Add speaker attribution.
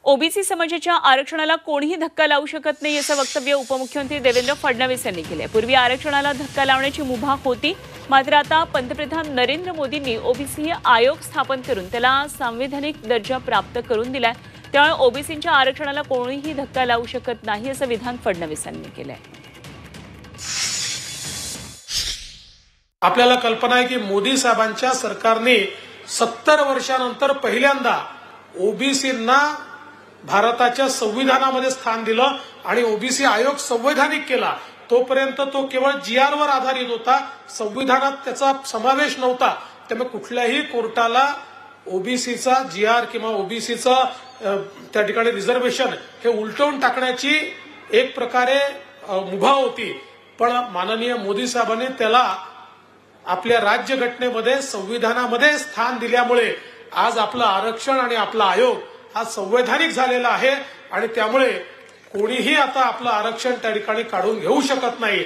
Speaker 1: OBC समाजाच्या आरक्षणाला कोणीही धक्का लावू शकत नाही असं वक्तव्य उपमुख्यमंत्री देवेंद्र फडणवीस यांनी केले। पूर्वी आरक्षणाला धक्का लावण्याची मुभा होती, मात्र आता पंतप्रधान नरेंद्र मोदींनी ओबीसी आयोग स्थापन करून त्याला संवैधानिक दर्जा प्राप्त करून दिलाय। त्यामुळे ओबीसीच्या आरक्षणाला कोणीही धक्का लावू शकत नाही असं विधान फडणवीस यांनी केलंय।
Speaker 2: आपल्याला कल्पना आहे की मोदी साहेबांच्या सरकारने 70 वर्षानंतर पहिल्यांदा ओबीसींना भारताच्या संविधानामध्ये स्थान दिलं आणि ओबीसी आयोग संवैधानिक केला। तोपर्यंत तो केवळ GR वर आधारित होता, संविधानात त्याचा समावेश नव्हता। त्यामुळे कुठल्याही कोर्टाला ओबीसीचा GR किंवा ओबीसीचा त्या ठिकाणी रिझर्वेशन हे उलटवून टाकण्याची एक प्रकारे मुभा होती, पण माननीय मोदी साहेबांनी त्याला आपल्या राज्यघटनेमध्ये संविधानामध्ये स्थान दिल्यामुळे आज आपलं आरक्षण आणि आपला आयोग हा संवैधानिक झालेला आहे आणि त्यामुळे कोणीही आता आपलं आरक्षण त्या ठिकाणी काढून घेऊ शकत नाही।